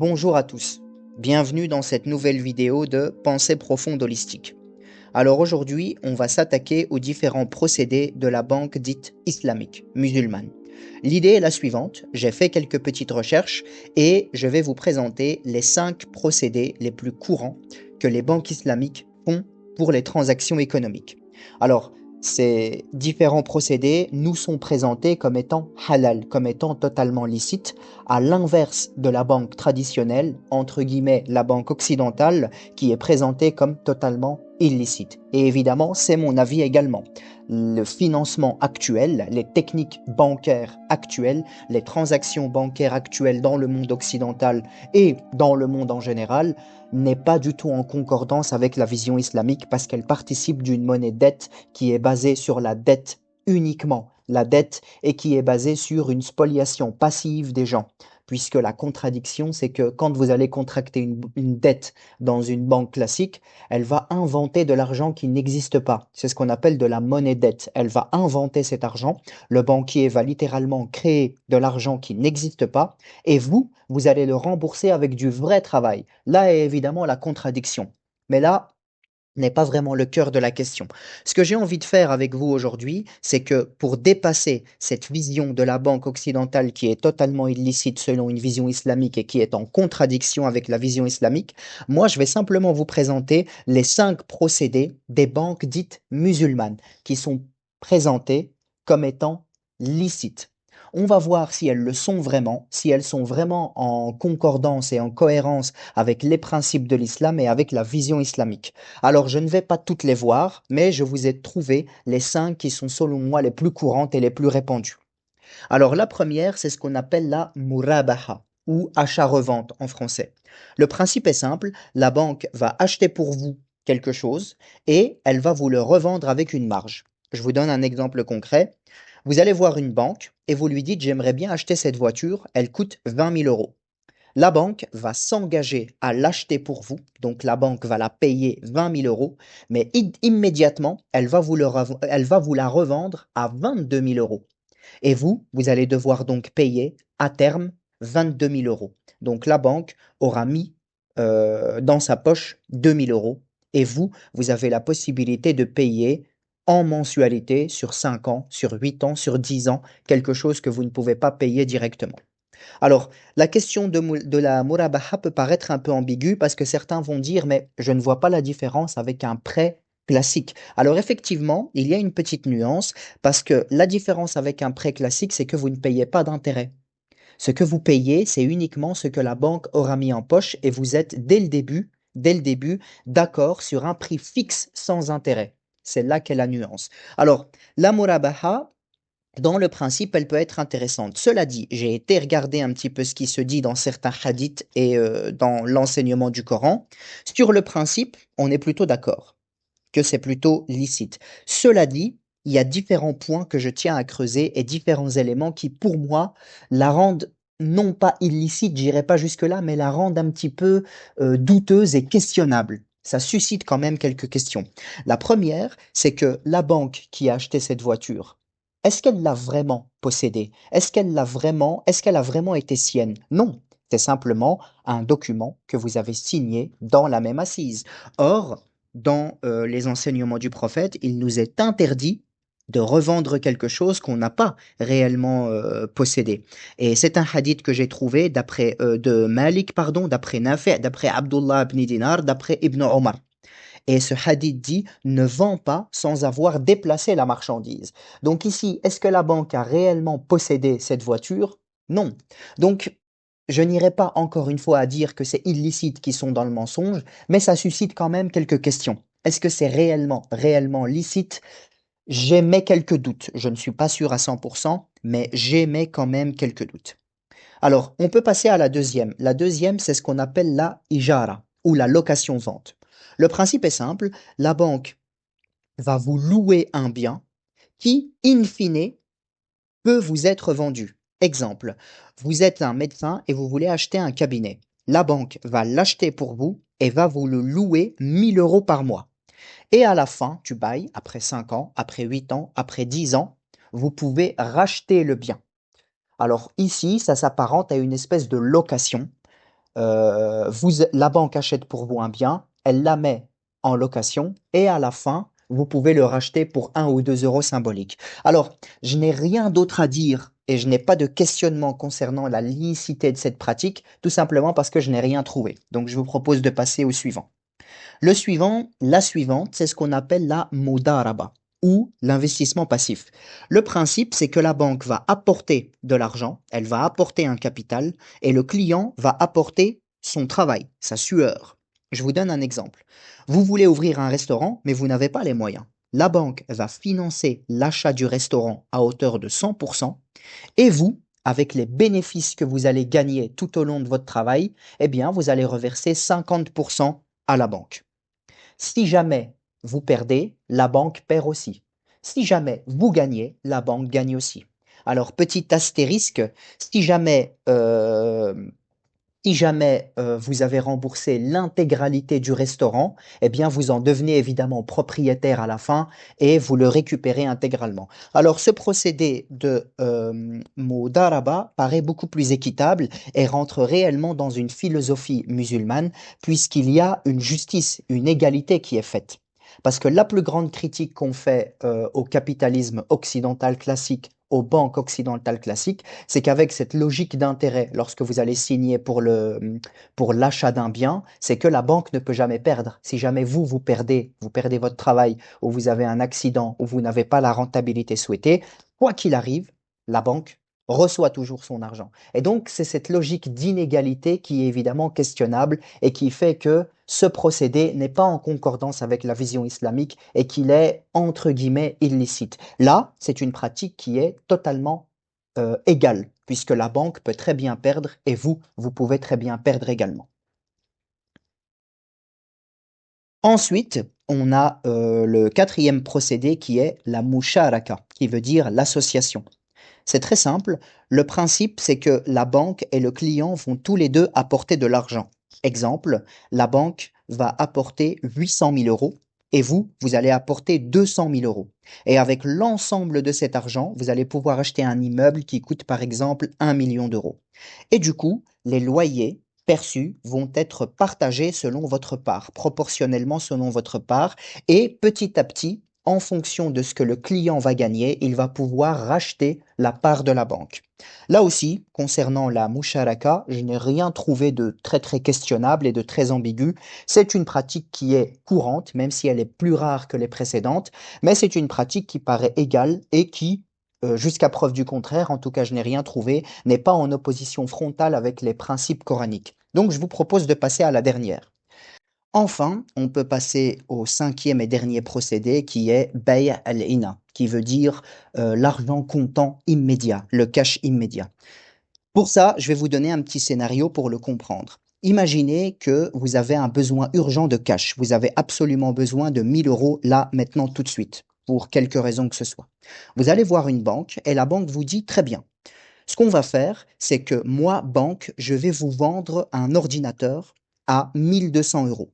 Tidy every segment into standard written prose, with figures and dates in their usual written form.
Bonjour à tous, bienvenue dans cette nouvelle vidéo de Pensée profonde holistique. Alors aujourd'hui, on va s'attaquer aux différents procédés de la banque dite islamique, musulmane. L'idée est la suivante, j'ai fait quelques petites recherches et je vais vous présenter les 5 procédés les plus courants que les banques islamiques font pour les transactions économiques. Alors, ces différents procédés nous sont présentés comme étant halal, comme étant totalement licites, à l'inverse de la banque traditionnelle, entre guillemets la banque occidentale, qui est présentée comme totalement illicite. Et évidemment, c'est mon avis également. Le financement actuel, les techniques bancaires actuelles, les transactions bancaires actuelles dans le monde occidental et dans le monde en général n'est pas du tout en concordance avec la vision islamique parce qu'elle participe d'une monnaie dette qui est basée sur la dette uniquement, la dette, et qui est basée sur une spoliation passive des gens. Puisque la contradiction, c'est que quand vous allez contracter une dette dans une banque classique, elle va inventer de l'argent qui n'existe pas. C'est ce qu'on appelle de la monnaie dette. Elle va inventer cet argent. Le banquier va littéralement créer de l'argent qui n'existe pas et vous allez le rembourser avec du vrai travail. Là est évidemment la contradiction. Mais là, n'est pas vraiment le cœur de la question. Ce que j'ai envie de faire avec vous aujourd'hui, c'est que pour dépasser cette vision de la banque occidentale qui est totalement illicite selon une vision islamique et qui est en contradiction avec la vision islamique, moi je vais simplement vous présenter les 5 procédés des banques dites musulmanes qui sont présentés comme étant licites. On va voir si elles le sont vraiment, si elles sont vraiment en concordance et en cohérence avec les principes de l'islam et avec la vision islamique. Alors, je ne vais pas toutes les voir, mais je vous ai trouvé les 5 qui sont selon moi les plus courantes et les plus répandues. Alors, la première, c'est ce qu'on appelle la murabaha ou achat-revente en français. Le principe est simple, la banque va acheter pour vous quelque chose et elle va vous le revendre avec une marge. Je vous donne un exemple concret. Vous allez voir une banque et vous lui dites, j'aimerais bien acheter cette voiture, elle coûte 20 000 euros. La banque va s'engager à l'acheter pour vous, donc la banque va la payer 20 000 euros, mais immédiatement, elle va vous la revendre à 22 000 euros. Et vous allez devoir donc payer à terme 22 000 euros. Donc la banque aura mis dans sa poche 2 000 euros et vous avez la possibilité de payer en mensualité sur 5 ans, sur 8 ans, sur 10 ans, quelque chose que vous ne pouvez pas payer directement. Alors, la question de la murabaha peut paraître un peu ambiguë parce que certains vont dire, mais je ne vois pas la différence avec un prêt classique. Alors effectivement, il y a une petite nuance parce que la différence avec un prêt classique, c'est que vous ne payez pas d'intérêt. Ce que vous payez, c'est uniquement ce que la banque aura mis en poche et vous êtes dès le début, d'accord sur un prix fixe sans intérêt. C'est là qu'est la nuance. Alors, la murabaha, dans le principe, elle peut être intéressante. Cela dit, j'ai été regarder un petit peu ce qui se dit dans certains hadiths et dans l'enseignement du Coran. Sur le principe, on est plutôt d'accord que c'est plutôt licite. Cela dit, il y a différents points que je tiens à creuser et différents éléments qui, pour moi, la rendent non pas illicite, j'irai pas jusque-là, mais la rendent un petit peu douteuse et questionnable. Ça suscite quand même quelques questions. La première, c'est que la banque qui a acheté cette voiture, est-ce qu'elle l'a vraiment possédée? Est-ce qu'elle a vraiment été sienne? Non. C'est simplement un document que vous avez signé dans la même assise. Or, dans les enseignements du prophète, il nous est interdit de revendre quelque chose qu'on n'a pas réellement possédé. Et c'est un hadith que j'ai trouvé d'après de Malik, pardon, d'après Nafi', d'après Abdullah ibn Dinar, d'après Ibn Omar. Et ce hadith dit ne vend pas sans avoir déplacé la marchandise. Donc ici, est-ce que la banque a réellement possédé cette voiture? Non. Donc, je n'irai pas encore une fois à dire que c'est illicite qui sont dans le mensonge, mais ça suscite quand même quelques questions. Est-ce que c'est réellement licite? J'émets quelques doutes. Je ne suis pas sûr à 100%, mais j'émets quand même quelques doutes. Alors, on peut passer à la deuxième. La deuxième, c'est ce qu'on appelle la ijara ou la location-vente. Le principe est simple, la banque va vous louer un bien qui, in fine, peut vous être vendu. Exemple, vous êtes un médecin et vous voulez acheter un cabinet. La banque va l'acheter pour vous et va vous le louer 1 000 euros par mois. Et à la fin du bail, après 5 ans, après 8 ans, après 10 ans, vous pouvez racheter le bien. Alors ici, ça s'apparente à une espèce de location. la banque achète pour vous un bien, elle la met en location et à la fin, vous pouvez le racheter pour 1 ou 2 € symboliques. Alors, je n'ai rien d'autre à dire et je n'ai pas de questionnement concernant la licéité de cette pratique, tout simplement parce que je n'ai rien trouvé. Donc, je vous propose de passer au suivant. Le suivant, la suivante, c'est ce qu'on appelle la mudaraba ou l'investissement passif. Le principe, c'est que la banque va apporter de l'argent, elle va apporter un capital et le client va apporter son travail, sa sueur. Je vous donne un exemple. Vous voulez ouvrir un restaurant, mais vous n'avez pas les moyens. La banque va financer l'achat du restaurant à hauteur de 100% et vous, avec les bénéfices que vous allez gagner tout au long de votre travail, eh bien, vous allez reverser 50% à la banque. Si jamais vous perdez, la banque perd aussi. Si jamais vous gagnez, la banque gagne aussi. Alors, petit astérisque, si jamais, vous avez remboursé l'intégralité du restaurant, eh bien vous en devenez évidemment propriétaire à la fin et vous le récupérez intégralement. Alors ce procédé de Mudaraba paraît beaucoup plus équitable et rentre réellement dans une philosophie musulmane puisqu'il y a une justice, une égalité qui est faite. Parce que la plus grande critique qu'on fait au capitalisme occidental classique, aux banques occidentales classiques, c'est qu'avec cette logique d'intérêt, lorsque vous allez signer pour l'achat d'un bien, c'est que la banque ne peut jamais perdre. Si jamais vous perdez votre travail ou vous avez un accident ou vous n'avez pas la rentabilité souhaitée, quoi qu'il arrive, la banque reçoit toujours son argent. Et donc, c'est cette logique d'inégalité qui est évidemment questionnable et qui fait que ce procédé n'est pas en concordance avec la vision islamique et qu'il est, entre guillemets, illicite. Là, c'est une pratique qui est totalement égale, puisque la banque peut très bien perdre et vous pouvez très bien perdre également. Ensuite, on a le quatrième procédé qui est la musharaka, qui veut dire l'association. C'est très simple. Le principe, c'est que la banque et le client vont tous les deux apporter de l'argent. Exemple, la banque va apporter 800 000 euros et vous allez apporter 200 000 euros. Et avec l'ensemble de cet argent, vous allez pouvoir acheter un immeuble qui coûte par exemple 1 million d'euros. Et du coup, les loyers perçus vont être partagés selon votre part, proportionnellement selon votre part, et petit à petit, en fonction de ce que le client va gagner, il va pouvoir racheter la part de la banque. Là aussi, concernant la musharaka, je n'ai rien trouvé de très très questionnable et de très ambigu. C'est une pratique qui est courante, même si elle est plus rare que les précédentes, mais c'est une pratique qui paraît égale et qui, jusqu'à preuve du contraire, en tout cas je n'ai rien trouvé, n'est pas en opposition frontale avec les principes coraniques. Donc je vous propose de passer à la dernière. Enfin, on peut passer au cinquième et dernier procédé qui est Bay' al-Ina, qui veut dire l'argent comptant immédiat, le cash immédiat. Pour ça, je vais vous donner un petit scénario pour le comprendre. Imaginez que vous avez un besoin urgent de cash. Vous avez absolument besoin de 1 000 € là, maintenant, tout de suite, pour quelque raison que ce soit. Vous allez voir une banque et la banque vous dit très bien. Ce qu'on va faire, c'est que moi, banque, je vais vous vendre un ordinateur à 1 200 €.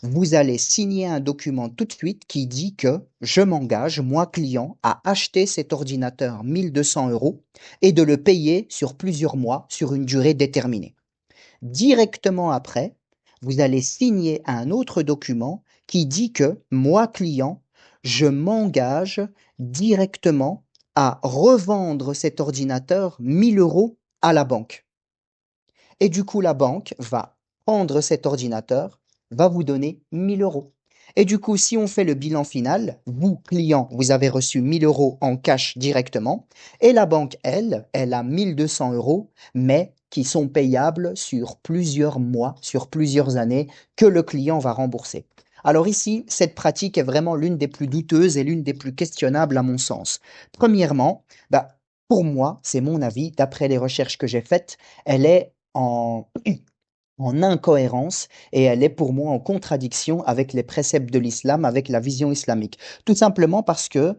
Vous allez signer un document tout de suite qui dit que je m'engage, moi client, à acheter cet ordinateur 1 200 € et de le payer sur plusieurs mois, sur une durée déterminée. Directement après, vous allez signer un autre document qui dit que moi client, je m'engage directement à revendre cet ordinateur 1 000 € à la banque. Et du coup, la banque va prendre cet ordinateur, va vous donner 1 000 €. Et du coup, si on fait le bilan final, vous, client, vous avez reçu 1 000 € en cash directement, et la banque, elle a 1 200 €, mais qui sont payables sur plusieurs mois, sur plusieurs années, que le client va rembourser. Alors ici, cette pratique est vraiment l'une des plus douteuses et l'une des plus questionnables à mon sens. Premièrement, bah, pour moi, c'est mon avis, d'après les recherches que j'ai faites, elle est en incohérence et elle est pour moi en contradiction avec les préceptes de l'islam, avec la vision islamique. Tout simplement parce que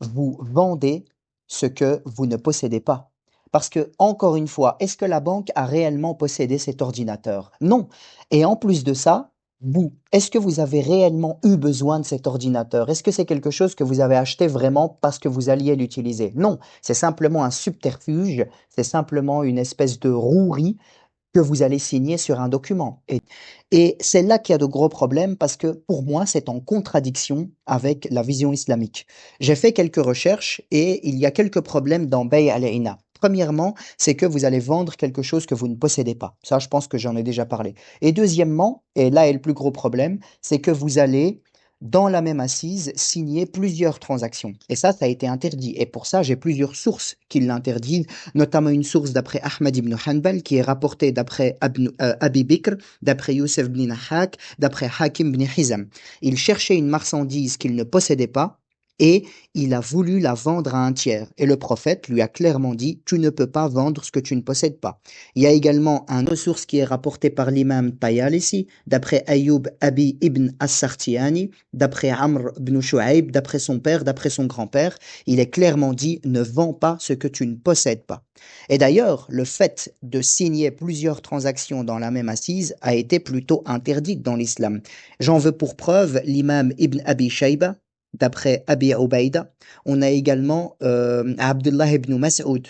vous vendez ce que vous ne possédez pas. Parce que, encore une fois, est-ce que la banque a réellement possédé cet ordinateur? Non. Et en plus de ça, vous, est-ce que vous avez réellement eu besoin de cet ordinateur? Est-ce que c'est quelque chose que vous avez acheté vraiment parce que vous alliez l'utiliser? Non, c'est simplement un subterfuge, c'est simplement une espèce de rouerie que vous allez signer sur un document. Et c'est là qu'il y a de gros problèmes parce que pour moi, c'est en contradiction avec la vision islamique. J'ai fait quelques recherches et il y a quelques problèmes dans Bay al-Ina. Premièrement, c'est que vous allez vendre quelque chose que vous ne possédez pas. Ça, je pense que j'en ai déjà parlé. Et deuxièmement, et là est le plus gros problème, c'est que vous allez, dans la même assise, signer plusieurs transactions. Et ça a été interdit. Et pour ça, j'ai plusieurs sources qui l'interdisent, notamment une source d'après Ahmad ibn Hanbal, qui est rapportée d'après Abi Bakr, d'après Youssef ibn Nahak, d'après Hakim ibn Hizam. Il cherchait une marchandise qu'il ne possédait pas et il a voulu la vendre à un tiers. Et le prophète lui a clairement dit, tu ne peux pas vendre ce que tu ne possèdes pas. Il y a également une autre source qui est rapportée par l'imam Tayalisi, d'après Ayoub Abi ibn As-Sartiani, d'après Amr ibn Shu'aib, d'après son père, d'après son grand-père. Il est clairement dit, ne vends pas ce que tu ne possèdes pas. Et d'ailleurs, le fait de signer plusieurs transactions dans la même assise a été plutôt interdit dans l'islam. J'en veux pour preuve l'imam Ibn Abi Shayba, d'après Abi Ubaïda. On a également Abdullah ibn Mas'ud.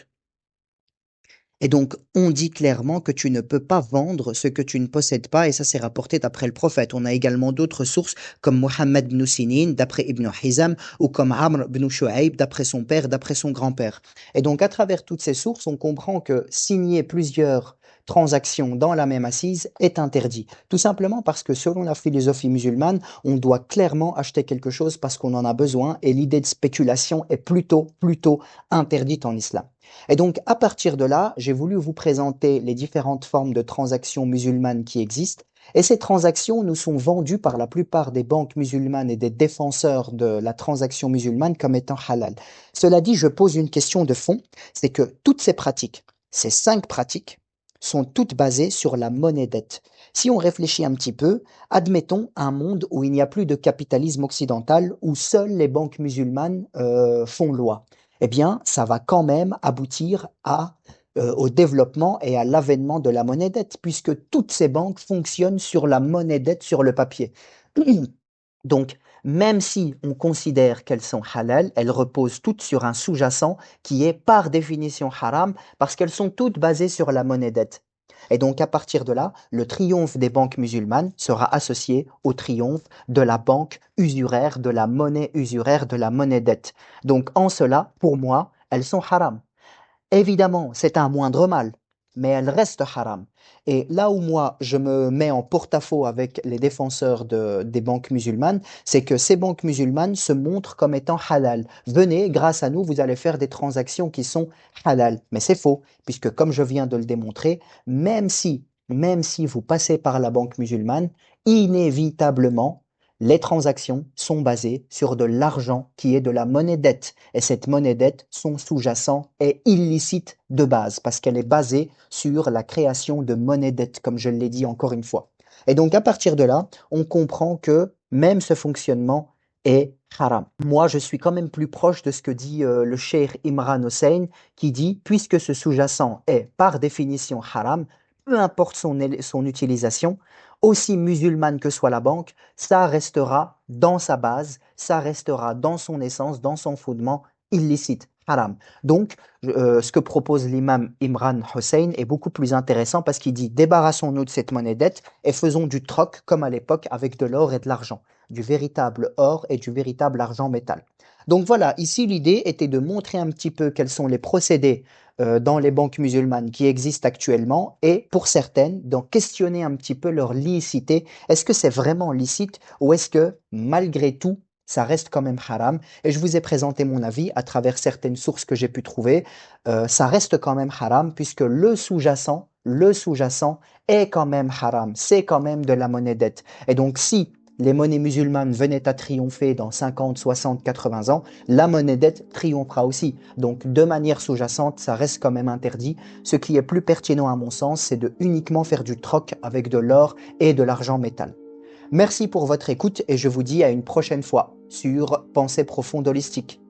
Et donc, on dit clairement que tu ne peux pas vendre ce que tu ne possèdes pas, et ça c'est rapporté d'après le prophète. On a également d'autres sources comme Mohammed ibn Sinin, d'après Ibn Hizam, ou comme Amr ibn Shu'aib, d'après son père, d'après son grand-père. Et donc, à travers toutes ces sources, on comprend que signer plusieurs transactions dans la même assise est interdit. Tout simplement parce que selon la philosophie musulmane, on doit clairement acheter quelque chose parce qu'on en a besoin, et l'idée de spéculation est plutôt interdite en islam. Et donc, à partir de là, j'ai voulu vous présenter les différentes formes de transactions musulmanes qui existent. Et ces transactions nous sont vendues par la plupart des banques musulmanes et des défenseurs de la transaction musulmane comme étant halal. Cela dit, je pose une question de fond, c'est que toutes ces pratiques, ces 5 pratiques, sont toutes basées sur la monnaie dette. Si on réfléchit un petit peu, admettons un monde où il n'y a plus de capitalisme occidental, où seules les banques musulmanes font loi, eh bien, ça va quand même aboutir au développement et à l'avènement de la monnaie dette, puisque toutes ces banques fonctionnent sur la monnaie dette sur le papier. Donc, même si on considère qu'elles sont halal, elles reposent toutes sur un sous-jacent qui est par définition haram, parce qu'elles sont toutes basées sur la monnaie dette. Et donc, à partir de là, le triomphe des banques musulmanes sera associé au triomphe de la banque usuraire, de la monnaie usuraire, de la monnaie dette. Donc, en cela, pour moi, elles sont haram. Évidemment, c'est un moindre mal, mais elles restent haram. Et là où moi, je me mets en porte-à-faux avec les défenseurs des banques musulmanes, c'est que ces banques musulmanes se montrent comme étant halal. Venez, grâce à nous, vous allez faire des transactions qui sont halal. Mais c'est faux, puisque comme je viens de le démontrer, même si vous passez par la banque musulmane, inévitablement, les transactions sont basées sur de l'argent qui est de la monnaie dette. Et cette monnaie dette, son sous-jacent est illicite de base parce qu'elle est basée sur la création de monnaie dette, comme je l'ai dit encore une fois. Et donc à partir de là, on comprend que même ce fonctionnement est haram. Moi, je suis quand même plus proche de ce que dit le cheikh Imran Hossein, qui dit, puisque ce sous-jacent est par définition haram, peu importe son utilisation, aussi musulmane que soit la banque, ça restera dans sa base, ça restera dans son essence, dans son fondement illicite, haram. Donc, ce que propose l'imam Imran Hossein est beaucoup plus intéressant parce qu'il dit débarrassons-nous de cette monnaie dette et faisons du troc comme à l'époque avec de l'or et de l'argent, du véritable or et du véritable argent métal. Donc voilà, ici l'idée était de montrer un petit peu quels sont les procédés dans les banques musulmanes qui existent actuellement et pour certaines, d'en questionner un petit peu leur licité. Est-ce que c'est vraiment licite ou est-ce que malgré tout, ça reste quand même haram? Et je vous ai présenté mon avis à travers certaines sources que j'ai pu trouver. Ça reste quand même haram puisque le sous-jacent est quand même haram. C'est quand même de la monnaie dette. Et donc si les monnaies musulmanes venaient à triompher dans 50, 60, 80 ans, la monnaie dette triomphera aussi. Donc de manière sous-jacente, ça reste quand même interdit. Ce qui est plus pertinent à mon sens, c'est de uniquement faire du troc avec de l'or et de l'argent métal. Merci pour votre écoute et je vous dis à une prochaine fois sur Pensée profonde holistique.